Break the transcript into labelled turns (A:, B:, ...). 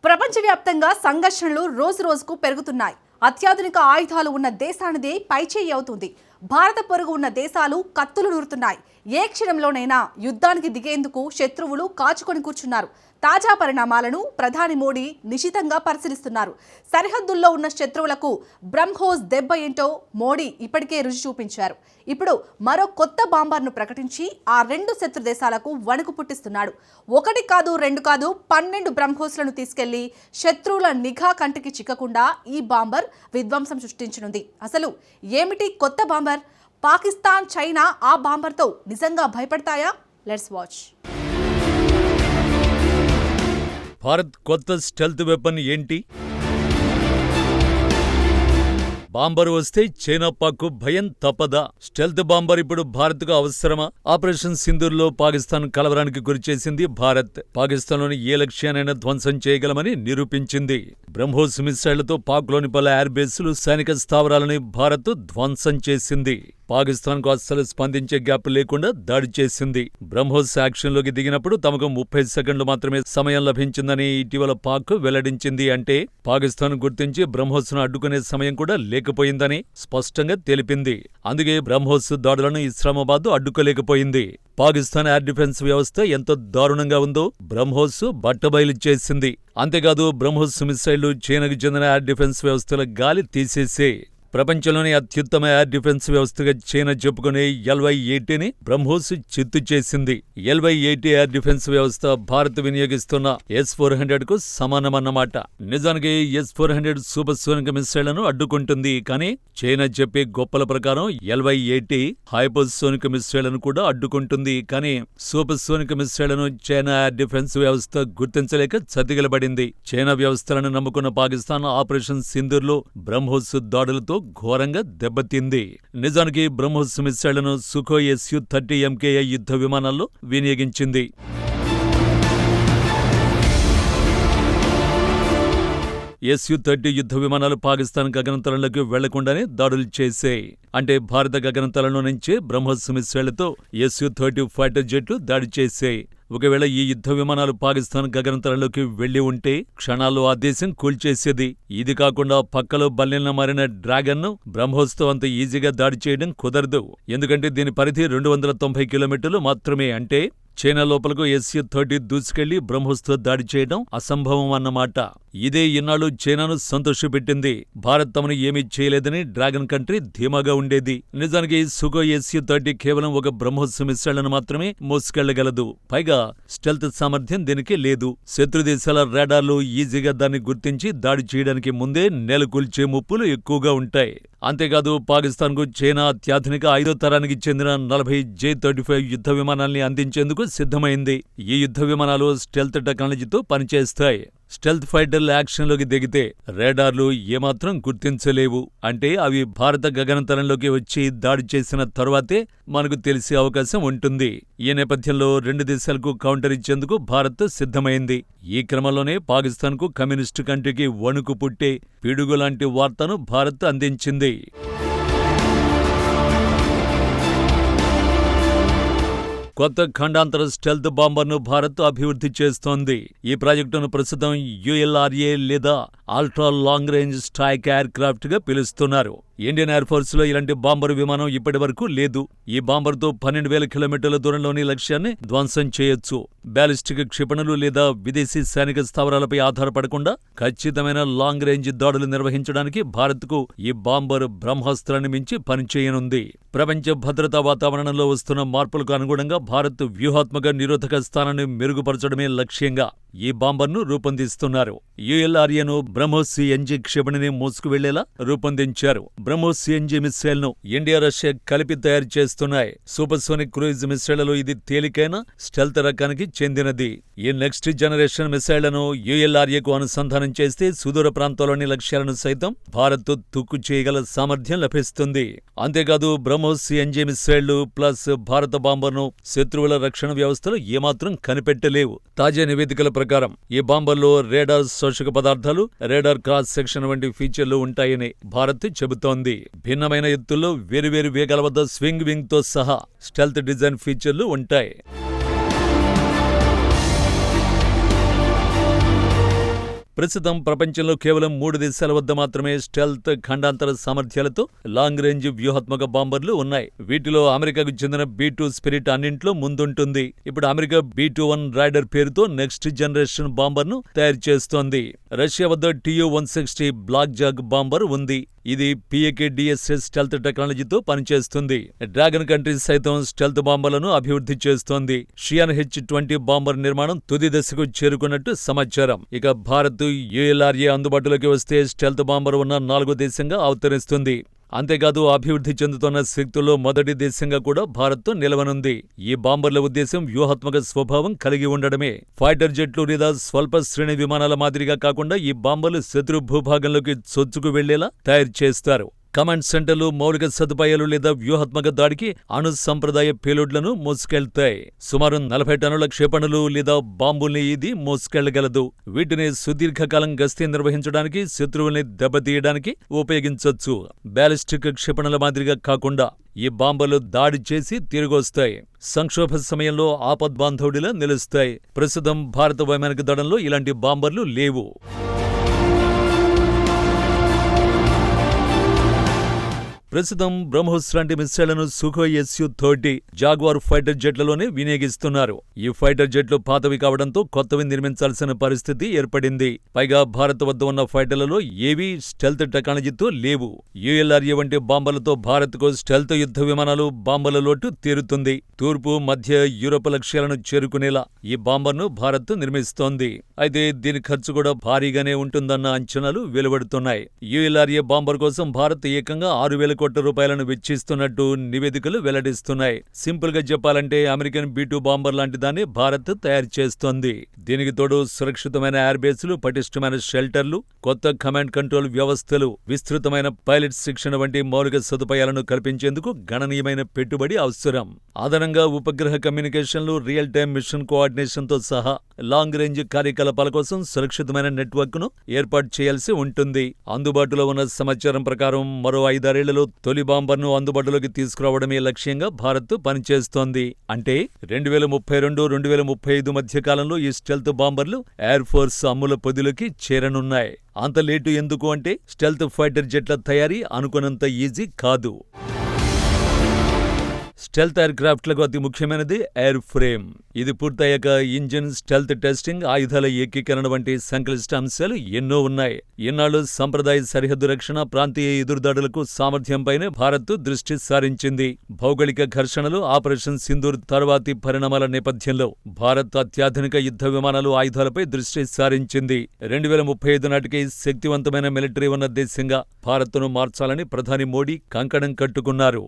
A: ప్రపంచవ్యాప్తంగా సంఘర్షణలు రోజురోజుకు పెరుగుతున్నాయి. అత్యాధునిక ఆయుధాలు ఉన్న దేశానిదే పైచేయి అవుతుంది. భారత పొరుగు ఉన్న దేశాలు కత్తులు నూరుతున్నాయి. ఏ క్షణంలోనైనా యుద్ధానికి దిగేందుకు శత్రువులు కాచుకొని కూర్చున్నారు. తాజా పరిణామాలను ప్రధాని మోడీ నిశితంగా పరిశీలిస్తున్నారు. సరిహద్దుల్లో ఉన్న శత్రువులకు బ్రహ్మోస్ దెబ్బ ఏంటో మోడీ ఇప్పటికే రుచి చూపించారు. ఇప్పుడు మరో కొత్త బాంబర్ను ప్రకటించి ఆ రెండు శత్రు దేశాలకు వణుకు పుట్టిస్తున్నాడు. ఒకటి కాదు, రెండు కాదు, 12 బ్రహ్మోస్లను తీసుకెళ్లి శత్రువుల నిఘా కంటికి చిక్కకుండా ఈ బాంబర్ విధ్వంసం సృష్టించనుంది. అసలు ఏమిటి కొత్త బాంబర్? పాకిస్తాన్, చైనా ఆ బాంబర్తో నిజంగా భయపడతాయా? Let's watch.
B: భారత్ కొత్త స్టెల్త్ వెపన్ ఏంటి? బాంబర్ వస్తే చైనా పాక్ భయం తప్పదా? స్టెల్త్ బాంబర్ ఇప్పుడు భారత్కు అవసరమా? ఆపరేషన్ సింధూర్లో పాకిస్తాన్ కలవరానికి గురిచేసింది భారత్. పాకిస్తాన్లోని ఏ లక్ష్యానైనా ధ్వంసం చేయగలమని నిరూపించింది. బ్రహ్మోస్ మిసైళ్లతో పాక్లోని పలు ఎయిర్ బేస్లు, సైనిక స్థావరాలని భారత్ ధ్వంసం చేసింది. పాకిస్తాన్కు అస్సలు స్పందించే గ్యాప్ లేకుండా దాడి చేసింది. బ్రహ్మోస్ యాక్షన్లోకి దిగినప్పుడు తమకు 30 సెకండ్లు మాత్రమే సమయం లభించిందని ఇటీవల పాక్ వెల్లడించింది. అంటే పాకిస్తాన్ గుర్తించి బ్రహ్మోస్ను అడ్డుకునే సమయం కూడా లేకపోయిందని స్పష్టంగా తెలిపింది. అందుకే బ్రహ్మోస్ దాడులను ఇస్లామాబాద్ అడ్డుకోలేకపోయింది. పాకిస్తాన్ ఎయిర్ డిఫెన్స్ వ్యవస్థ ఎంత దారుణంగా ఉందో బ్రహ్మోస్ బట్టబయలు చేసింది. అంతేకాదు, బ్రహ్మోస్ మిసైళ్లు చైనాకు చెందిన ఎయిర్ డిఫెన్స్ వ్యవస్థల గాలి తీసేసే. ప్రపంచంలోని అత్యుత్తమ ఎయిర్ డిఫెన్స్ వ్యవస్థగా చైనా చెప్పుకునే LY-80ని బ్రహ్మోస్ చిత్తు చేసింది. LY-80 ఎయిర్ డిఫెన్స్ వ్యవస్థ భారత్ వినియోగిస్తున్న S-400కు సమానమన్నమాట. నిజానికి S-400 సూపర్ సోనిక్ మిసైళ్లను అడ్డుకుంటుంది. కానీ చైనా చెప్పే గొప్పల ప్రకారం LY-80 హైపర్సోనిక్ మిసైళ్లను కూడా అడ్డుకుంటుంది. కానీ సూపర్ సోనిక్ మిసైళ్లను చైనా ఎయిర్ డిఫెన్స్ వ్యవస్థ గుర్తించలేక చతికిలబడింది. చైనా వ్యవస్థలను నమ్ముకున్న పాకిస్తాన్ ఆపరేషన్ సింధూర్లో బ్రహ్మోస్ దాడులతో ఘోరంగా దెబ్బతింది. నిజానికి బ్రహ్మోస్ మిసైళ్లను సుఖోయ్ Su-30 MKI యుద్ధ విమానాల్లో వినియోగించింది. Su-30 యుద్ధ విమానాలు పాకిస్తాన్ గగనతలంలోకి వెళ్లకుండానే దాడులు చేశాయి. అంటే భారత గగనతలంలో నుంచే బ్రహ్మోస్ మిసైళ్లతో Su-30 ఫైటర్ జెట్లు దాడి చేశాయి. ఒకవేళ ఈ యుద్ధ విమానాలు పాకిస్తాన్ గగనతలంలోకి వెళ్లి ఉంటే క్షణాల్లో ఆ దేశం కూల్చేసేది. ఇది కాకుండా పక్కలో బల్లెంలా మారిన డ్రాగన్ను బ్రహ్మోస్తో అంత ఈజీగా దాడి చేయడం కుదరదు. ఎందుకంటే దీని పరిధి 290 కిలోమీటర్లు మాత్రమే. అంటే చైనా లోపలకు Su-30 దూసుకెళ్లి బ్రహ్మోస్తో దాడి చేయడం అసంభవం అన్నమాట. ఇదే ఇన్నాళ్లు చైనాను సంతోషపెట్టింది. భారత్ తమను ఏమీ చేయలేదని డ్రాగన్ కంట్రీ ధీమాగా ఉండేది. నిజానికి సుఖోయ్ Su-30 కేవలం ఒక బ్రహ్మోస్ మిసైళ్లను మాత్రమే మోసుకెళ్లగలదు. పైగా స్టెల్త్ సామర్థ్యం దీనికి లేదు. శత్రు దేశాల రాడార్లు ఈజీగా దాన్ని గుర్తించి దాడి చేయడానికి ముందే నేలకూల్చే ముప్పులు ఎక్కువగా ఉంటాయి. అంతేకాదు, పాకిస్తాన్కు చైనా అత్యాధునిక 5వ తరానికి చెందిన 40 J-35 యుద్ధ విమానాల్ని అందించేందుకు సిద్ధమైంది. ఈ యుద్ధ విమానాలు స్టెల్త్ టెక్నాలజీతో పనిచేస్తాయి. స్టెల్త్ ఫైటర్లు యాక్షన్లోకి దిగితే రాడార్లు ఏమాత్రం గుర్తించలేవు. అంటే అవి భారత గగనతలంలోకి వచ్చి దాడి చేసిన తరువాతే మనకు తెలిసే అవకాశం ఉంటుంది. ఈ నేపథ్యంలో రెండు దేశాలకు కౌంటర్ ఇచ్చేందుకు భారత్ సిద్ధమైంది. ఈ క్రమంలోనే పాకిస్తాన్కు కమ్యూనిస్టు కంట్రీకి వణుకు పుట్టే పిడుగులాంటి వార్తను భారత్ అందించింది. కొత్త ఖండాంతర స్టెల్త్ బాంబర్ను భారత్ అభివృద్ధి చేస్తోంది. ఈ ప్రాజెక్టును ప్రస్తుతం ULRA లేదా ultra long range strike air craft గా పిలుస్తున్నారు. ఇండియన్ ఎయిర్ ఫోర్స్ లో ఇలాంటి బాంబర్ విమానం ఇప్పటి వరకు లేదు. ఈ బాంబర్తో 12,000 కిలోమీటర్ల దూరంలోని లక్ష్యాన్ని ధ్వంసం చేయొచ్చు. బ్యాలిస్టిక్ క్షిపణులు లేదా విదేశీ సైనిక స్థావరాలపై ఆధారపడకుండా ఖచ్చితమైన లాంగ్ రేంజ్ దాడులు నిర్వహించడానికి భారత్కు ఈ బాంబర్ బ్రహ్మాస్త్రాన్ని మించి పనిచేయనుంది. ప్రపంచ భద్రతా వాతావరణంలో వస్తున్న మార్పులకు అనుగుణంగా భారత్ వ్యూహాత్మక నిరోధక స్థానాన్ని మెరుగుపరచడమే లక్ష్యంగా ఈ బాంబర్ను రూపొందిస్తున్నారు. ULRAను బ్రహ్మోస్ CNG క్షిపణిని మోసుకు వెళ్లేలా రూపొందించారు. బ్రహ్మోస్ CNG మిసైల్ను ఇండియా, రష్యా కలిపి తయారు చేస్తున్నాయి. సూపర్సోనిక్ క్రూయిజ్ మిసైళ్లలో ఇది తేలికైన స్టెల్త్ రకానికి చెందినది. ఈ నెక్స్ట్ జనరేషన్ మిసైళ్లను ULRAకు అనుసంధానం చేస్తే సుదూర ప్రాంతాల్లోని లక్ష్యాలను సైతం భారత్ తుక్కు చేయగల సామర్థ్యం లభిస్తుంది. అంతేకాదు, బ్రహ్మోస్ CNG మిసైళ్లు ప్లస్ భారత బాంబర్ను శత్రువుల రక్షణ వ్యవస్థలు ఏమాత్రం కనిపెట్టలేవు. తాజా నివేదికల ప్రకారం ఈ బాంబర్లో రేడార్ శోషక పదార్థాలు, రేడార్ క్రాస్ సెక్షన్ వంటి ఫీచర్లు ఉంటాయని భారత్ చెబుతోంది. భిన్నమైన ఎత్తుల్లో వేరువేరు వేగాల వద్ద స్వింగ్ వింగ్ తో సహా స్టెల్త్ డిజైన్ ఫీచర్లు ఉంటాయి. ప్రస్తుతం ప్రపంచంలో కేవలం 3 దేశాల వద్ద మాత్రమే స్టెల్త్ ఖండాంతర సామర్థ్యాలతో లాంగ్ రేంజ్ వ్యూహాత్మక బాంబర్లు ఉన్నాయి. వీటిలో అమెరికాకు చెందిన B-2 స్పిరిట్ అన్నింట్లో ముందుంటుంది. ఇప్పుడు అమెరికా B-21 రైడర్ పేరుతో నెక్స్ట్ జనరేషన్ బాంబర్ను తయారు చేస్తోంది. రష్యా వద్ద Tu-160 బ్లాక్ జాగ్ బాంబర్ ఉంది. ఇది PAK-DSS స్టెల్త్ టెక్నాలజీతో పనిచేస్తుంది. డ్రాగన్ కంట్రీ సైతం స్టెల్త్ బాంబర్లను అభివృద్ధి చేస్తోంది. షియాన్ H-20 బాంబర్ నిర్మాణం తుది దశకు చేరుకున్నట్టు సమాచారం. ఇక భారత్ ULRA అందుబాటులోకి వస్తే స్టెల్త్ బాంబర్ ఉన్న 4వ దేశంగా అవతరిస్తుంది. అంతేకాదు అభివృద్ధి చెందుతున్న శక్తుల్లో మొదటి దేశంగా కూడా భారత్ నిలవనుంది. ఈ బాంబర్ల ఉద్దేశం వ్యూహాత్మక స్వభావం కలిగి ఉండడమే. ఫైటర్ జెట్లు లేదా స్వల్ప శ్రేణి విమానాల మాదిరిగా కాకుండా ఈ బాంబర్లు శత్రు భూభాగంలోకి చొచ్చుకు వెళ్లేలా తయారు చేస్తారు. కమాండ్ సెంటర్లు, మౌలిక సదుపాయాలు లేదా వ్యూహాత్మక దాడికి అణు సంప్రదాయ పేలోడ్లను మోసుకెళ్తాయి. సుమారు 40 టన్నుల క్షేపణులు లేదా బాంబుల్ని ఇది మోసుకెళ్లగలదు. వీటిని సుదీర్ఘకాలం గస్తీ నిర్వహించడానికి, శత్రువుల్ని దెబ్బతీయడానికి ఉపయోగించొచ్చు. బ్యాలిస్టిక్ క్షేపణుల మాదిరిగా కాకుండా ఈ బాంబర్లు దాడి చేసి తిరిగొస్తాయి. సంక్షోభ సమయంలో ఆపద్బాంధవుడిలా నిలుస్తాయి. ప్రస్తుతం భారత వైమానిక దళంలో ఇలాంటి బాంబర్లు లేవు. ప్రస్తుతం బ్రహ్మోస్ లాంటి మిస్సైళ్లను సుఖోయ్ Su-30 జాగ్వార్ ఫైటర్ జెట్లలోనే వినియోగిస్తున్నారు. ఈ ఫైటర్ జెట్లు పాతవి కావడంతో కొత్తవి నిర్మించాల్సిన పరిస్థితి ఏర్పడింది. పైగా భారత్ వద్ద ఉన్న ఫైటర్లలో ఏవీ స్టెల్త్ టెక్నాలజీతో లేవు. ULRA వంటి బాంబర్లతో భారత్కు స్టెల్త్ యుద్ధ విమానాలు, బాంబర్ల లోటు తీరుతుంది. తూర్పు, మధ్య యూరోప్ లక్ష్యాలను చేరుకునేలా ఈ బాంబర్ను భారత్ నిర్మిస్తోంది. అయితే దీని ఖర్చు కూడా భారీగానే ఉంటుందన్న అంచనాలు వెలువడుతున్నాయి. ULRA బాంబర్ కోసం భారత్ ఏకంగా 6,000 కోట్ల రూపాయలను వెచ్చిస్తున్నట్టు నివేదికలు వెల్లడిస్తున్నాయి. సింపుల్ గా చెప్పాలంటే అమెరికన్ B-2 బాంబర్ లాంటి దాన్ని భారత్ తయారు చేస్తోంది. దీనికి తోడు సురక్షితమైన ఎయిర్ బేస్లు, పటిష్టమైన షెల్టర్లు, కొత్త కమాండ్ కంట్రోల్ వ్యవస్థలు, విస్తృతమైన పైలట్ శిక్షణ వంటి మౌలిక సదుపాయాలను కల్పించేందుకు గణనీయమైన పెట్టుబడి అవసరం. అదనంగా ఉపగ్రహ కమ్యూనికేషన్లు, రియల్ టైం మిషన్ కోఆర్డినేషన్తో సహా లాంగ్ రేంజ్ కార్యకలాపాల కోసం సురక్షితమైన నెట్వర్క్ ను ఏర్పాటు చేయాల్సి ఉంటుంది. అందుబాటులో ఉన్న సమాచారం ప్రకారం మరో 5-6 ఏళ్లలో తొలి బాంబర్ను అందుబాటులోకి తీసుకురావడమే లక్ష్యంగా భారత్ పనిచేస్తోంది. అంటే 2032-2035 మధ్య కాలంలో ఈ స్టెల్త్ బాంబర్లు ఎయిర్ ఫోర్స్ అమ్ముల పొదిలోకి చేరనున్నాయి. అంత లేటు ఎందుకు అంటే స్టెల్త్ ఫైటర్ జెట్ల తయారీ అనుకున్నంత ఈజీ కాదు. స్టెల్త్ ఎయిర్ క్రాఫ్ట్లకు అతి ముఖ్యమైనది ఎయిర్ ఫ్రేమ్. ఇది పూర్తయ్యాక ఇంజిన్, స్టెల్త్ టెస్టింగ్, ఆయుధాల ఏకీకరణ వంటి సంక్లిష్ట అంశాలు ఎన్నో ఉన్నాయి. ఇన్నాళ్లు సంప్రదాయ సరిహద్దు రక్షణ, ప్రాంతీయ ఎదురుదాడులకు సామర్థ్యంపైనే భారత్ దృష్టి సారించింది. భౌగోళిక ఘర్షణలు, ఆపరేషన్ సింధూర్ తర్వాతి పరిణామాల నేపథ్యంలో భారత్ అత్యాధునిక యుద్ధ విమానాలు, ఆయుధాలపై దృష్టి సారించింది. 2035 నాటికి శక్తివంతమైన మిలిటరీ ఉన్న దేశంగా భారత్ను మార్చాలని ప్రధాని మోడీ కంకణం కట్టుకున్నారు.